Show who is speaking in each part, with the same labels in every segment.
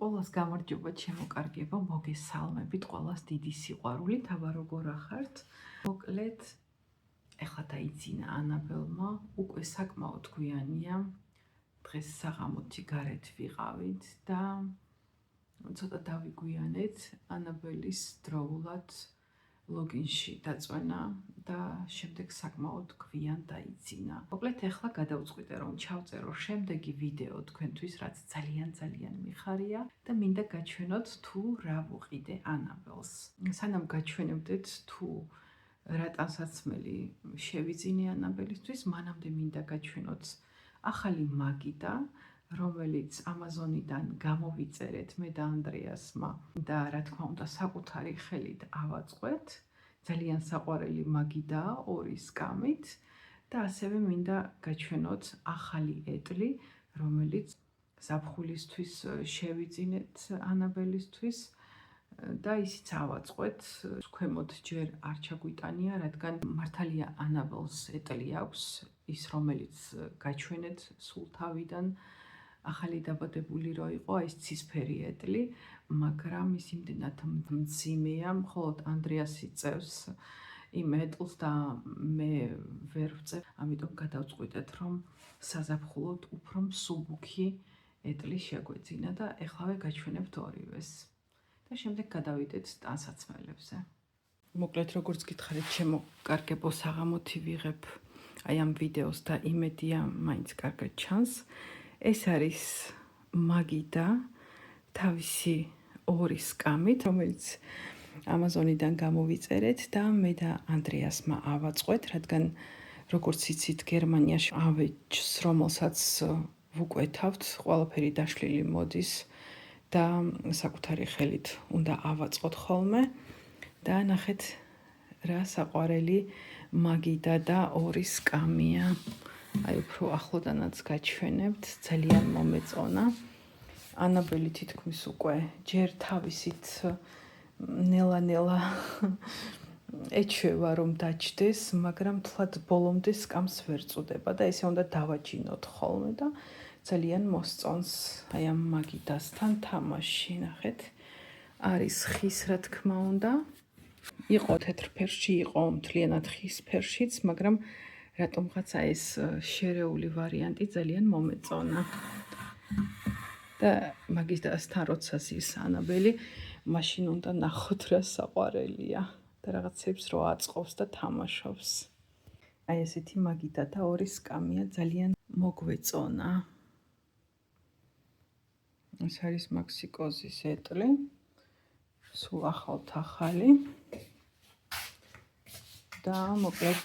Speaker 1: ყველას გამარჯობა, ჩემო კარგებო, მოგესალმებით, ყველას დიდი სიყვარულით, აბა როგორ ახართ? მოკლედ, ეხლა დაიძინა ანაბელმა, უკვე საკმაოდ გვიანია, დღეს საღამოთი გარეთ ვიყავით და ცოტა დავიგვიანეთ ანაბელის დროულად ლოგინში დაწვენა და შემდეგ საკმაოდ გვიან დაიძინა. მოკლედ, ეხლა გადავწყვიტე, რომ ჩავწერო შემდეგი ვიდეო თქვენთვის, რაც ძალიან მიხარია და მინდა გაჩვენოთ თუ რა ვუყიდე ანაბელს. სანამ გაჩვენებდეთ თუ რა ტანსაცმელი შევიძინე ანაბელისთვის, მანამდე მინდა გაჩვენოთ ახალი მაგიდა, რომელიც ამაზონიდან გამოვიწერეთ მე და ანდრეასმა და რა თქმა უნდა საკუთარი ხელით ავაწყვეთ. ძალიან საყვარელი მაგიდაა, 2 სკამით და ასევე მინდა გაჩვენოთ ახალი ეტლი, რომელიც ზაფხულისთვის შევიძინეთ ანაბელისთვის და ისიც ავაწყვეთ. ქვემოთ ჯერ არ ჩაგვიტანია, რადგან მართალია ანაბელს ეტლი აქვს, ის რომელიც გაჩვენეთ სულ თავიდან ახალი დაბადებული რო იყო, ეს ცისფერი ეტლი, მაგრამ ის იმდენად მძიმეა, მხოლოდ ანდრეასი წევს იმ ეტლს და მე ვერ ვწევ, ამიტომ გადავწყვიტეთ, რომ საზაფხულოდ უფრო მსუბუქი ეტლი შეგვეძინა და ეხლავე გაჩვენებთ ორივეს. და შემდეგ გადავიდეთ ტანსაცმელებზე. მოკლედ, როგორც გითხარით, ჩემო კარგებო, საღამოთი ვიღებ აი ამ ვიდეოს და იმედია მაინც კარგად ჩანს. ეს არის მაგიდა თავისი 2 სკამით, რომელიც ამაზონიდან გამოვიწერეთ და მე და ანდრეასმა ავაწყვეთ, რადგან როგორც იცით, გერმანიაში ავეჯს, რომელსაც ვუკვეთავთ, ყველაფერი დაშლილი მოდის და საკუთარი ხელით უნდა ავაწყოთ ხოლმე და ნახეთ რა საყვარელი მაგიდა და 2 სკამია. აი უფრო ახლოდანაც გაჩვენებთ, ძალიან მომეწონა. ანაბელი თითქმის უკვე ჯერ თავისით ნელა ეჩვევა რომ დაჯდეს, მაგრამ თლად ბოლომდე სკამს ვერ წუდება და ესე უნდა დავაჯინოთ ხოლმე და ძალიან მოსწონს აი ამ მაგიდასთან თამაში. ნახეთ, არის ხის რა თქმა უნდა. იყო თეთრ ფერში, იყო მთლიანად ხის ფერშიც, მაგრამ რატომღაცა ეს შერეული ვარიანტი ძალიან მომეწონა. და მაგიდასთან როცა ზის ანაბელი, მაშინ უნდა ნახოთ რა საყვარელია და რაღაცებს რო აწყობს და თამაშობს. აი ესეთი მაგიდა და 2 სკამია ძალიან მოგვეწონა. ეს არის მაქსიკოზის ეტლი, სულ ახალი და მოკლედ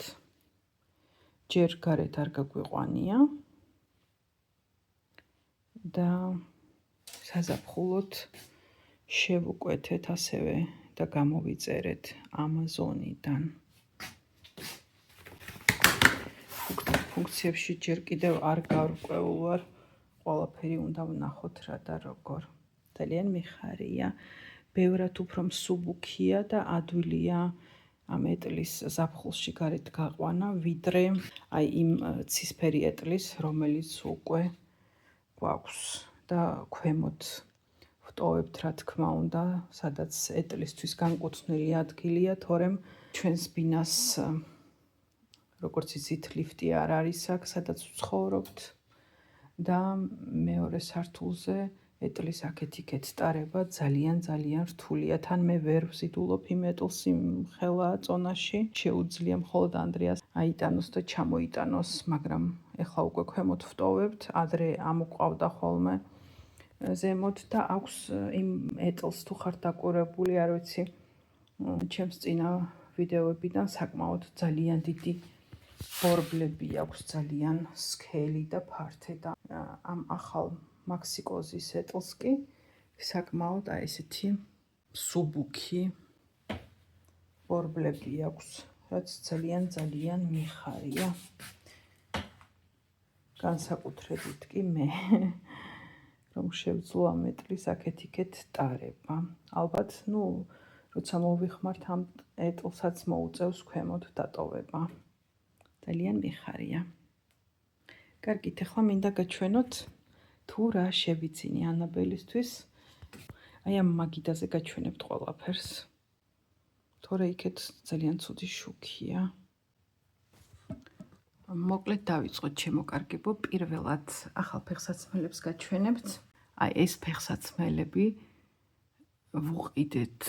Speaker 1: ჯერ გარეთ არ გაგვიყვანია და საზაფხულოდ შევუკვეთეთ ასევე და გამოვიწერეთ ამაზონიდან. ფუნქციებში ჯერ კიდევ არ გარკვეულ ვარ, ყველაფერი უნდა ვნახოთ რა და როგორ. ძალიან მიხარია, ბევრად უფრო მსუბუქია და ადვილია ამ ეტლის ზაფხულში გარეთ გაყვანა, ვიდრე აი იმ ცისფერი ეტლის, რომელიც უკვე გვაქვს და ქვემოთ ვტოვებთ რა თქმა უნდა, სადაც ეტლისთვის განკუთვნილი ადგილია, თორემ ჩვენს ბინას როგორც იცით, ლიფტი არ არის აქ, სადაც ვცხოვრობთ და მეორე სართულზე ეტლის აქეთ-იქეთ ტარება ძალიან რთულია. თან მე ვერ ვზიდულობ იმ ეტლს იმ ხელა წონაში. შეუძლია მხოლოდ ანდრეას აიტანოს და ჩამოიტანოს, მაგრამ ეხლა უკვე ქვემოთ ვტოვებთ, ადრე ამოყვავდა ხოლმე ზემოთ და აქვს იმ ეტლს თუ ხართ დაკვირვებული, არ ვიცი, ჩემს წინა ვიდეოებიდან საკმაოდ ძალიან დიდი ბორბლები აქვს, ძალიან სქელი და ფართე და ამ ახალ მაქსიკოზის ეტლს კი საკმაოდ აი ესეთი მსუბუქი ბორბლები აქვს, რაც ძალიან მიხარია. განსაკუთრებით კი მე რომ შევძლო ამ ეტლის აქეთ-იქეთ ტარება. ალბათ, როცა მოვიხმართ ამ ეტლსაც მოუწევს ქვემოთ დატოვება. ძალიან მიხარია. კარგით, ახლა მინდა გაჩვენოთ თუ რა შევიძინი ანაბელისთვის. აი ამ მაგიდაზე გაჩვენებთ ყველაფერს. თორე იქეთ ძალიან ცუდი შუქია. მოკლედ დავიწყოთ შემოკარგებო. პირველად ახალ ფეხსაცმელებს გაჩვენებთ. აი ეს ფეხსაცმელები ვუყიდეთ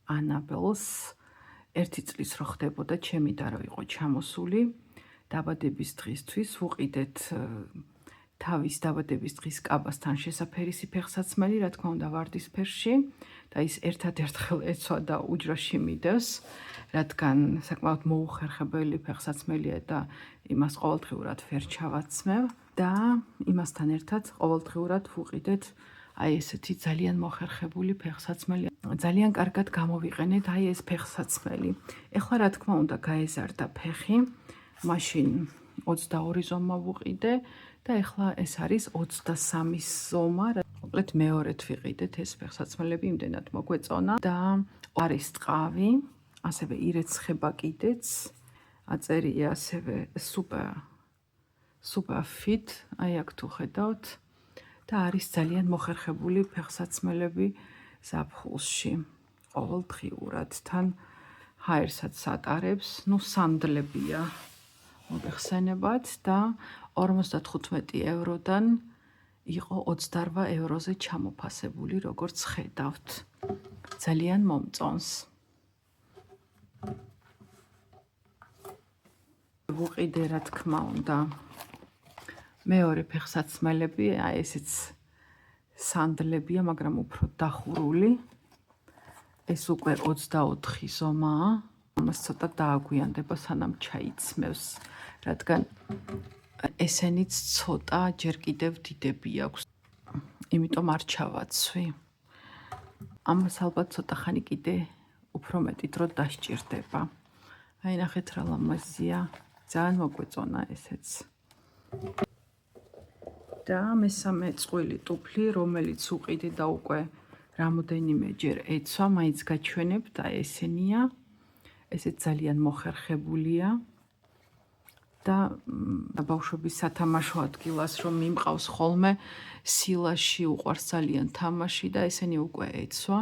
Speaker 1: ანაბელს 1 წლის რო ხდებოდა ჩემი და რო იყო ჩამოსული დაბადების დღისთვის ვუყიდეთ თავის დაბადების დღის კაბასთან შესაფერისი ფეხსაცმელი, რა თქმა უნდა ვარდისფერში და ის ერთადერთხელ ეცვა და უჯრაში მიდევს, რადგან საკმაოდ მოუხერხებელი ფეხსაცმელია და იმას ყოველდღიურად ვერ ჩავაცმევ და იმასთან ერთად ყოველდღიურად ვუყიდეთ აი ესეთი ძალიან მოხერხებული ფეხსაცმელი. ძალიან კარგად გამოვიყენეთ აი ეს ფეხსაცმელი. ეხლა რა თქმა უნდა გაეზარდა ფეხი, მაშინ 22 ზომა ვუყიდე და ეხლა ეს არის 23 ზომა. მოკლედ მეორედ ვიყიდეთ ეს ფეხსაცმელები, იმდენად მოგვეწონა და არის ტყავი, ასევე ირეცხება კიდეც. აწერია ასევე super fit, აი აქ თუ ხედავთ. და არის ძალიან მოხერხებული ფეხსაცმელები ზაფხულში. ყოველდღიურად თან ჰაერსაც ატარებს, სანდლებია მოგეხსენებათ და 55 ევროდან იყო 28 ევროზე ჩამოფასებული, როგორც ხედავთ. ძალიან მომწონს. ვუყიდე რა თქმა უნდა მეორე ფეხსაცმელები, აი ესეც სანდლებია, მაგრამ უფრო დახურული. ეს უკვე 24 ზომაა. ამას ცოტა დააგვიანდება, სანამ ჩაიცმევს, რადგან ესენიც ცოტა ჯერ კიდევ დიდები აქვს. იმიტომ არ ჩავაცვი. ამას ალბათ ცოტა ხანი კიდე უფრო მეტი დრო დასჭირდება. აი ნახეთ რა ლამაზია. ძალიან მოგვეწონა ესეც. და მესამე წყვილი ტუფლი, რომელიც უყიდე და უკვე რამოდენიმეჯერ ეცვა, მაინც გაჩვენებთ, აი ესენია. ესეც ძალიან მოხერხებულია და ბავშვების სათამაშო ადგილას რომ მიმყავს ხოლმე სილაში უყვარს ძალიან თამაში და ესენი უკვე ეცვა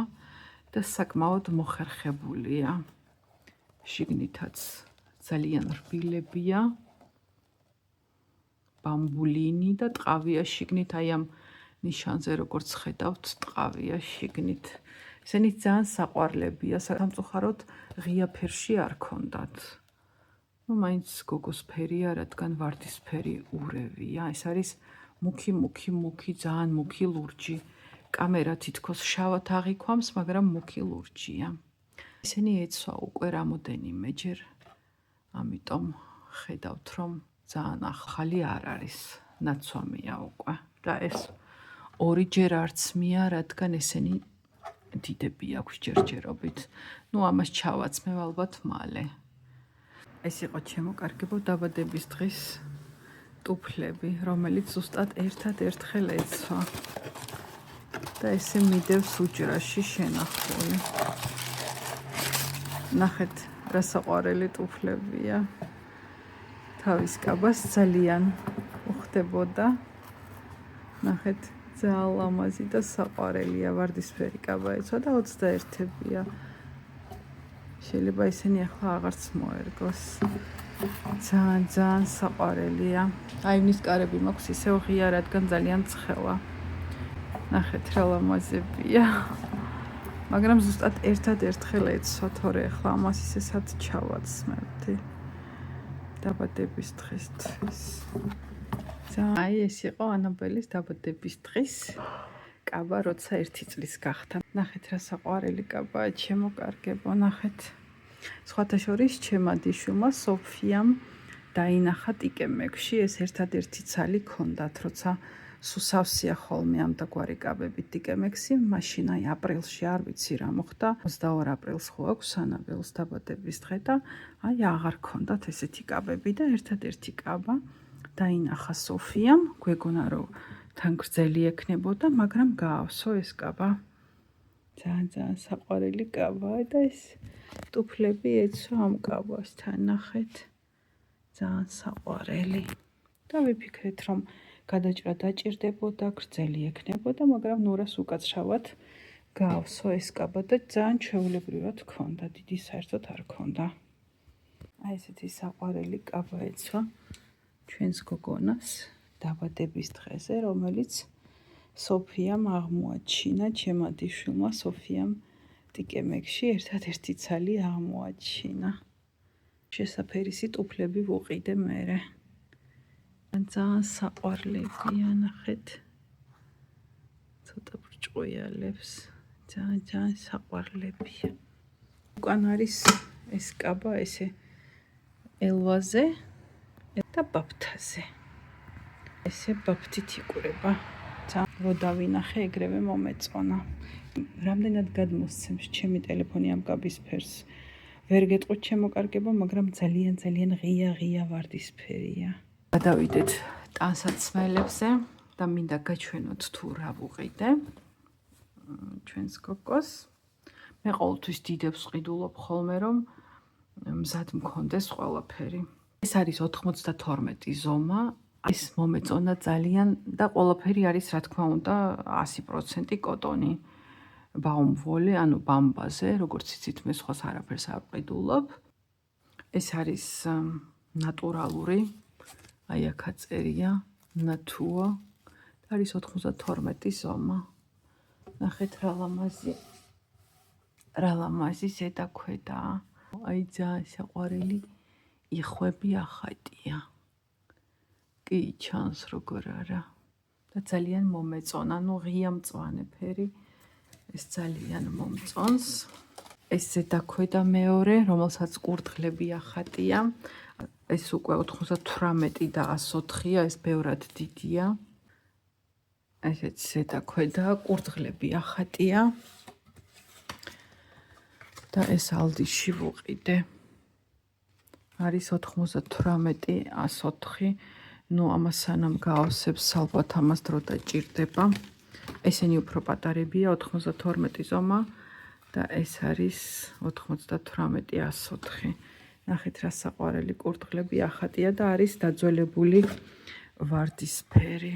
Speaker 1: და საკმაოდ მოხერხებულია. შიგნითაც ძალიან რბილებია. ბამბულინი და ტყავია შიგნით, აი ამ ნიშანზე როგორც ხედავთ, ტყავია შიგნით. ესენი ძალიან საყვარლებია, სამწუხაროდ ღია ფერში არ ქონდათ. მაინც გოგოსფერია, რადგან ვარდისფერი ურევია. ეს არის მუქი, ძალიან მუქი ლურჯი. კამერა თითქოს შავად აღიქვამს, მაგრამ მუქი ლურჯია. ესენი ეცვა უკვე რამოდენიმეჯერ, ამიტომ ხედავთ, რომ ძალიან ახალი არ არის, ნაცვამია უკვე. და ეს ორიჯერ არც მია, რადგან ესენი დიდები აქვს ჯერჯერობით. ამას ჩავაცმევ ალბათ მალე. ეს იყო შემოკარგებო დაბადების დღის ტუფლები, რომელიც ზუსტად ერთადერთხელ ეცვა. და ესე მიდევს უჯრაში შენახული. ნახეთ, რა საყვარელი ტუფლებია. თავის კაბას ძალიან უხდებოდა. ნახეთ, ძალიან ლამაზი და საყვარელია, ვარდისფერი კაბა ეცვა და 21-ია. შეიძლება ისინი ახლა აღარც მოერგოს. ძალიან საყვარელია. აი მის კარები მაქვს ისევ ღია, რადგან ძალიან ცხელა. ნახეთ რა ლამაზებია. მაგრამ ზუსტად ერთადერთხელ ეცვა, თორე ახლა ამას ისესაც ჩავაცმევდი. დაბადების დღისთვის. აი ეს იყო ანაბელის დაბადების დღის კაბა, როცა 1 წლის გახდა. ნახეთ რა საყვარელი კაბაა, შემოკარგებო, ნახეთ. სხვათა შორის ჩემმა დიშვილმა სოფიამ დაინახა ტიკემექსში, ეს ერთადერთი ცალი ქონდათ, როცა სუსავსია ხოლმე ამ დაგვარი კაბები ტიკემექსი, მაშინ აი აპრილში არ ვიცი რა მოხდა, 22 აპრილს ხო აქვს ანაბელს დაბადების დღე და აი აღარ ქონდათ ესეთი კაბები და ერთადერთი კაბა დაინახა სოფიამ, გვეგონა რომ თან გრძელი ექნებოდა, მაგრამ გაავსო ეს კაბა. ძალიან საყვარელი კაბაა და ეს ტუფლები ეცვა ამ კაბასთან, ნახეთ. ძალიან საყვარელი. და ვიფიქრეთ, რომ გადაჭრა დაჭირდებოდა, გრძელი ექნებოდა, მაგრამ ნურას უკაცრავად გავსო ეს კაბა და ძალიან ჩვეულებრივად ჰქონდა, დიდი საერთოდ არ ჰქონდა. აი ესეთი საყვარელი კაბა ეცვა ჩვენს გოგონას დაბადების დღეზე, რომელიც სოფიამ აღმოაჩინა, ჩემმა დიშვილმა სოფიამ ტიკემეგში ერთადერთი ცალი აღმოაჩინა. შესაფერისი ტუფლები ვუყიდე მერე. ძალიან საყვარლებია, ნახეთ. ცოტა ბრჭყვიალებს, ძალიან საყვარლებია. უკან არის ეს კაბა ესე ელვაზე და ბაფთაზე. ესე ბაფთით იყურება. რო დავინახე, ეგრევე მომეწონა. რამდენად გადმოსცემს ჩემი ტელეფონი ამ კაბის ფერს. ვერ გეტყვით შემოკარგება, მაგრამ ძალიან ღია ვარდისფერია. გადავიდეთ ტანსაცმელებზე და მინდა გაჩვენოთ თუ რა ვუყიდე ჩვენს გოგოს. მე ყოველთვის დიდებს ვყიდულობ ხოლმე, რომ მზად მქონდეს ყველაფერი. ეს არის 92 ზომა. ეს მომეწონა ძალიან და ყველაფერი არის, რა თქმა უნდა, 100% კოტონი. ბაუმვოლი, ანუ ბამბაზე, როგორც იცით, მე სხვას არაფერს არ ვყიდულობ. ეს არის ნატურალური, აი აქ აწერია, ნათუა. არის 92 ზომა. ნახეთ რა ლამაზი ზედა ქვედა. აი ძალიან საყვარელი იხვები ახატია. კი ჩანს როგორ არა. და ძალიან მომეწონა, ნუ ღია მწვანე ფერი. ეს ძალიან მომწონს. ეს ზედა ქვედა მეორე, რომელსაც კურდღლები ახატია. ეს უკვე 98 და 104-ია, ეს ბევრად დიდია. ესეც ზედა ქვედა, კურდღლები ახატია. და ეს ალდიში ვუყიდე. არის 98, 104. ნუ ამას სანამ გაავსებს, ალბათ ამას დრო დაჭირდება. ესენი უფრო პატარებია, 92 ზომა და ეს არის 98, 104. ნახეთ რა საყვარელი კურდღლები ახატია და არის დაძველებული ვარდისფერი.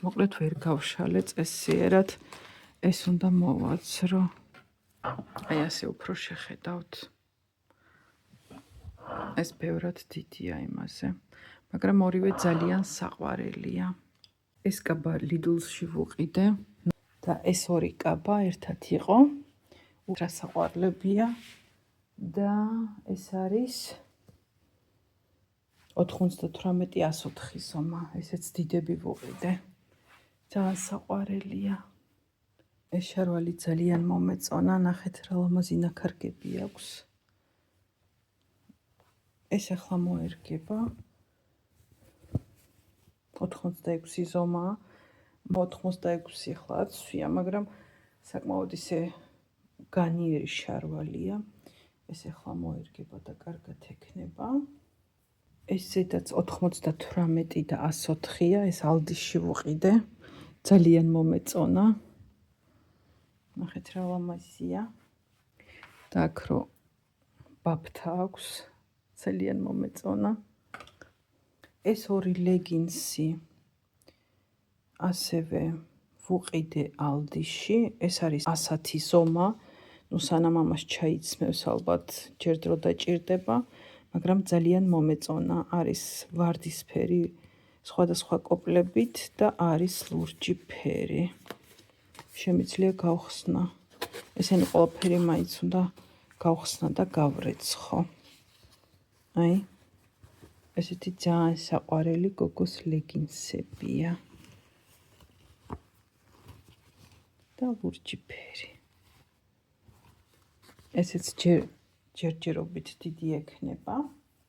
Speaker 1: მოკლედ ვერ გავშალე წესიერად, ეს უნდა მოვაცრო. აი ასე უფრო შეხედავთ. ეს ბევრად დიდია იმაზე, მაგრამ ორივე ძალიან საყვარელია. ეს კაბა ლიდლში ვუყიდე და ეს ორი კაბა ერთად იყო. რა საყვარლებია და ეს არის 98, 104 ზომა. ესეც დიდები ვუყიდე. ძალიან საყვარელია. ეს შარვალი ძალიან მომეწონა, ნახეთ რა ლამაზი ნაქარგები აქვს. ეს ახლა მოერგება. 86 ზომა, 86 ახლა აცვია, მაგრამ საკმაოდ ისე განიერი შარვალია. ეს ახლა მოერგება და კარგად ექნება. ეს ზედაც 98 და 104-ია, ეს ალდიში ვუყიდე. ძალიან მომეწონა. ნახეთ რა ლამაზია. და აქ რო ბაფთა აქვს, ძალიან მომეწონა. ეს ორი ლეგინსი ასევე ვუყიდე ალდიში. ეს არის 100 ზომა. ნუ სანამ ამას ჩაიცმევს, ალბათ ჯერ დრო დაჭირდება, მაგრამ ძალიან მომეწონა. არის ვარდისფერი სხვადასხვა კოპლებით და არის ლურჯი ფერი. შემიძლია გავხსნა. ესენი ყველაფერი მაინც უნდა გავხსნა და გავრეცხო. აი ესეთი ძალიან საყვარელი გოგოს ლეგინსებია. და ლურჯი ფერი. ესეც ჯერჯერობით დიდი ექნება.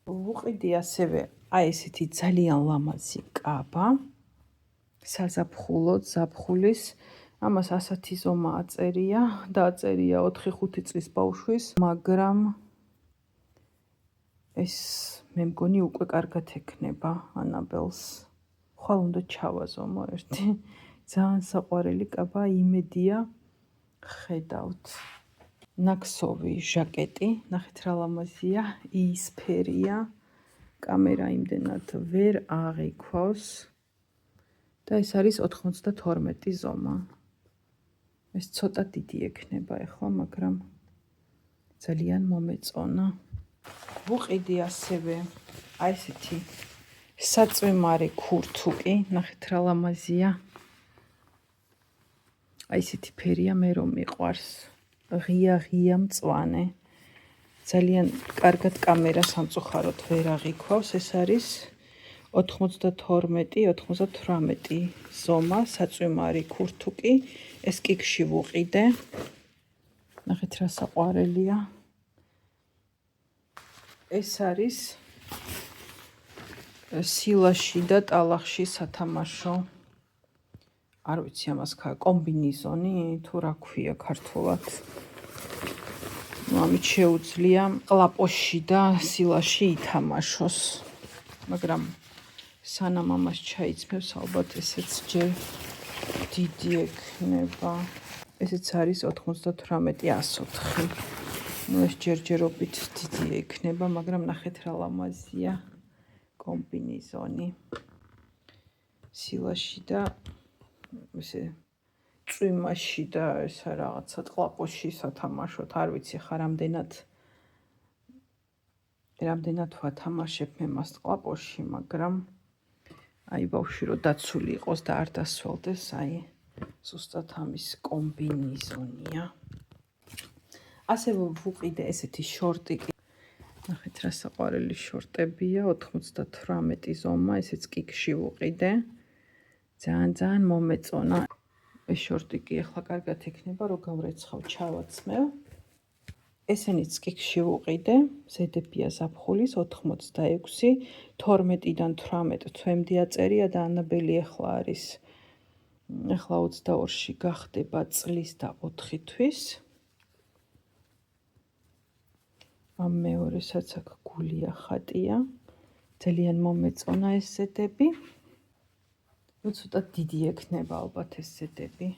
Speaker 1: ვუყიდი ასევე აი ესეთი ძალიან ლამაზი კაბა. საზაფხულო, ზაფხულის. ამას 100 ზომა აწერია და აწერია 4-5 წლის ბავშვის, მაგრამ ეს მე მგონი უკვე კარგად ექნება ანაბელს. ხვალ უნდა ჩავაზომო ერთი. ძალიან საყვარელი კაბა, იმედია ხედავთ. ნაქსოვი ჟაკეტი, ნახეთ რა ლამაზია, იისფერია. კამერა იმდენად ვერ აღიქვავს და ეს არის 92 ზომა. ეს ცოტა დიდი ექნება ახლა, მაგრამ ძალიან მომეწონა. ვუყიდი ასევე აი ესეთი საწვიმარი ქურთუკი, ნახეთ რა ლამაზია. აი ესეთი ფერია, მე რომ მიყვარს. ღია მწვანე. ძალიან კარგად კამერა სამწუხაროდ ვერ აღიქვავს. ეს არის 92-98 ზომა, საწვიმარი ქურთუკი. ეს კიქში ვუყიდე. ნახეთ რა საყვარელია. ეს არის სილაში და ტალახში სათამაშო. არ ვიცი ამას კომბინიზონი თუ რა ქვია ქართულად. ამით შეუძლია ყლაპოში და სილაში ითამაშოს. მაგრამ სანამ ამას ჩაიცმევს, ალბათ ესეც ჯერ დიდი ექნება. ესეც არის 98-104. ეს ჯერჯერობით დიდი ექნება, მაგრამ ნახეთ რა ლამაზია კომბინიზონი. სილაში და ესე წვიმაში და ესა რაღაცა ყლაპოში სათამაშოთ. არ ვიცი ხა რამდენად ვათამაშებ მე მას ყლაპოში, მაგრამ აი ბავშვი რო დაცული იყოს და არ დასველდეს, აი ზუსტად ამის კომბინიზონია. ასევე ვუყიდე ესეთი შორტი. ნახეთ რა საყვარელი შორტებია, 98 ზომა, ესეც კიქში ვუყიდე. ძალიან მომეწონა. ეს შორტი კი ახლა კარგად ექნება, რო გავრეცხავ, ჩავაცმევ. ესენიც კიქში ვუყიდე, ზედებია ზაფხულის 86, 12-დან 18 თვემდე აწერია და ანაბელი ახლა არის. ახლა 22-ში გახდება წლის და 4 თვის. ამ მეორესაც აქ გულია ხატია. ძალიან მომეწონა ეს ზედები. ცოტა დიდი ექნება ალბათ ეს ზედები.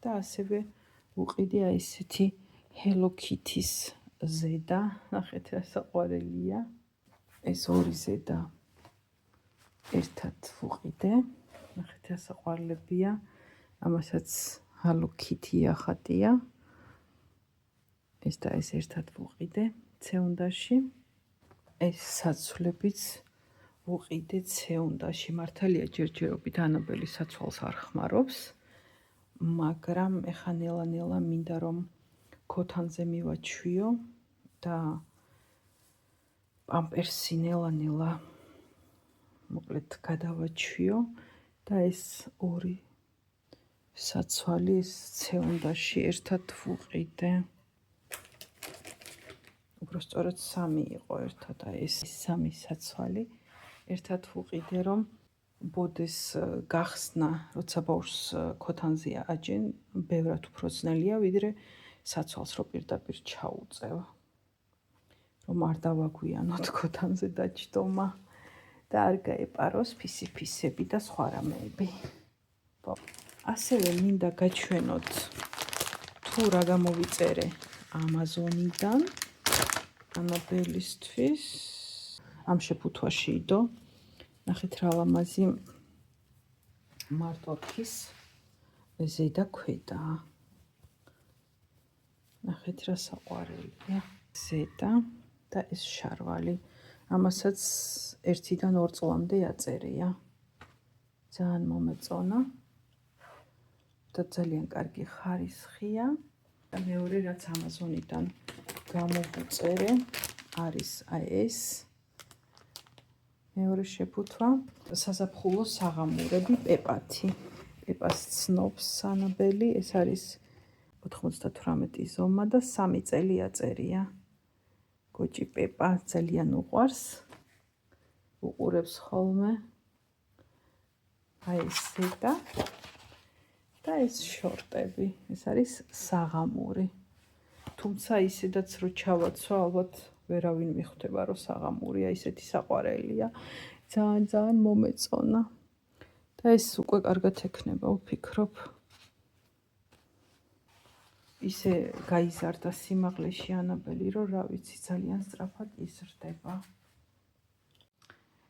Speaker 1: და ასევე ვუყიდე აი ესეთი Hello Kitty-ის ზედა. ნახეთ რა საყვარელია. ეს ორი ზედა ერთად ვუყიდე. ნახეთ რა საყვარლებია. ამასაც Hello Kitty-ია ხატია. ეს და ეს ერთად ვუყიდე ცეუნდაში. ეს საცვლებიც ვუყიდე ცეუნდაში. მართალია ჯერჯერობით ანაბელი საცვალს არ ხმარობს, მაგრამ ეხა ნელა-ნელა მინდა რომ ქოთანზე მივაჩვიო და პამპერსი ნელა-ნელა მოკლედ გადავაჩვიო და ეს ორი საცვალი ეს ცეუნდაში ერთად ვუყიდე. უბრალოდ სამი იყო ერთად, აი ეს სამი საცვალი ერთად ვუყიდე, რომ ბოდეს გახსნა, როცა ბავშვს ქოთანზე აჯენ, ბევრად უფრო ძნელია, ვიდრე საცვალს რო პირდაპირ ჩაუწევ. რომ არ დავაგვიანოთ ქოთანზე დაჯდომა და არ გაეპაროს ფისი-ფისები და სხვა რამეები. ასევე მინდა გაჩვენოთ თუ რა გამოვიწერე Amazon-იდან ანაბელისთვის. ამ შეფუთვაში იდო. ნახეთ რა ლამაზი მარტოქის ზედა ქვედა. ნახეთ რა საყვარელია. ზედა და ეს შარვალი. ამასაც 1-დან 2 წლამდე აწერია. ძალიან მომეწონა. და ძალიან კარგი ხარისხია. და მეორე რაც Amazon-იდან გამოვუწერე არის აი ეს. მეორე შეფუთვა საზაფხულო საღამურები პეპათი. პეპას ცნობს ანაბელი, ეს არის 98 ზომა და 3 წელი აწერია. გოჭი პეპა ძალიან უყვარს. უყურებს ხოლმე. აი ეს ზედა და ეს შორტები. ეს არის საღამური. თუმცა ისედაც რო ჩავაცვა, ალბათ ვერავინ მიხვდება, რომ საღამურია, ისეთი საყვარელია. ძალიან მომეწონა. და ეს უკვე კარგად ექნება, ვფიქრობ. ისე გაიზარდა სიმაღლეში ანაბელი, რომ რა ვიცი, ძალიან სწრაფად იზრდება.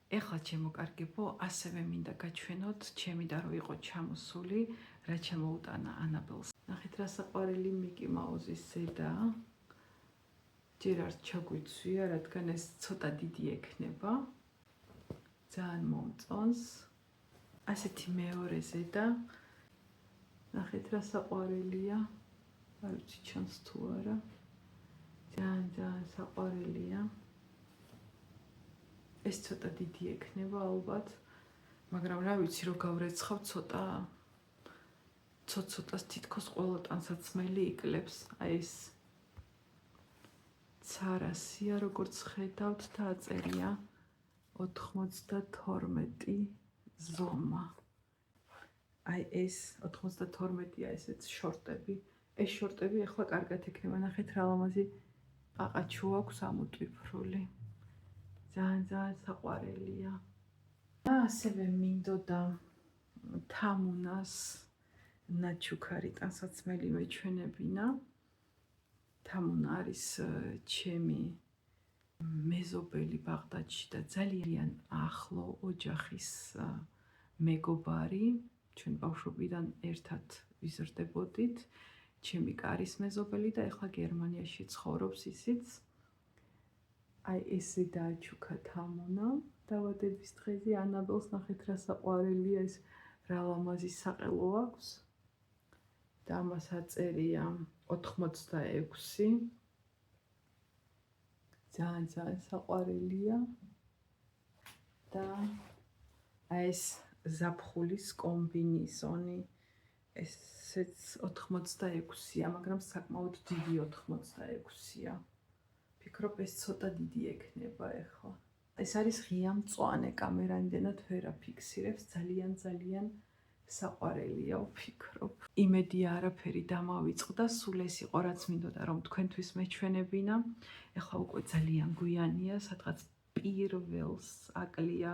Speaker 1: ეხლა ჩემო კარგებო, ასევე მინდა გაჩვენოთ ჩემი და რო იყო ჩამოსული, რა შემოუტანა ანაბელს. ნახეთ რა საყვარელი მიკი მაუზის ზედა. ჯერ არ ჩაგვიცვია, რადგან ეს ცოტა დიდი ექნება. ძალიან მომწონს. ასეთი მეორე ზედა. ნახეთ რა საყვარელია. არ ვიცი ჩანს თუ არა. ძალიან საყვარელია. ეს ცოტა დიდი ექნება ალბათ, მაგრამ რა ვიცი რო გავრეცხავ ცოტას თითქოს ყველა ტანსაცმელი იკლებს. აი ეს ცარასია, როგორც ხედავთ და აწერია 92 ზომა. აი ეს 92-ია ესეც შორტები. ეს შორტები ახლა კარგად ექნება. ნახეთ რა ლამაზი ყაყაჩუ აქვს ამოტვიფრული. ძალიან საყვარელია. და ასევე მინდოდა თამუნას ნაჩუქარი ტანსაცმელი მეჩვენებინა. თამუნა არის ჩემი მეზობელი ბაღდადში და ძალიან ახლო ოჯახის მეგობარი. ჩვენ ბავშვობიდან ერთად ვიზრდებოდით. ჩემი კარის მეზობელი და ეხლა გერმანიაში ცხოვრობს ისიც. აი ესე დააჩუქა თამუნა დავადების დღეზე. ანაბელს ნახეთ რა საყვარელია, ეს რა ლამაზი საყელო აქვს. და ამას აწერია 86. ძალიან საყვარელია. და აი ეს ზაფხულის კომბინიზონი. ესეც 86-ია, მაგრამ საკმაოდ დიდი 86-ია. ფიქრობ ეს ცოტა დიდი ექნება ახლა. ეს არის ღია მწვანე, კამერა იმდენად ვერ აფიქსირებს, ძალიან საყვარელია ვფიქრობ. იმედი არაფერი დამავიწყდა, სულ ეს იყო რაც მინდოდა რომ თქვენთვის მეჩვენებინა. ეხლა უკვე ძალიან გვიანია, სადღაც პირველს აკლია,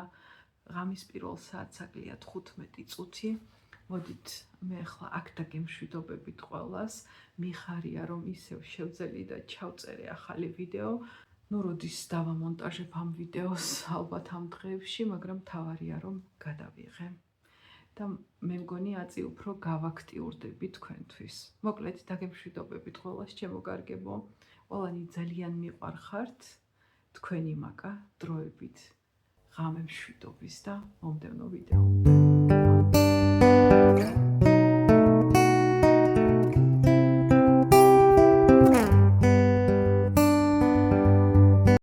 Speaker 1: ღამის პირველ საათს აკლია 15 წუთი. მოდით მე ახლა აქ დაგემშვიდობებით ყველას. მიხარია რომ ისევ შევძელი და ჩავწერე ახალი ვიდეო. ნუ როდის დავამონტაჟებ ამ ვიდეოს, ალბათ ამ დღეებში, მაგრამ თავარია რომ გადავიღე. და მე მგონი აწი უფრო გავაქტიურდები თქვენთვის. მოკლედ დაგემშვიდობებით ყველას, ჩემო კარგებო. ყველანი ძალიან მიყვარხართ. თქვენი მაკა დროებით ღამემშვიდობის და მომდევნო ვიდეო.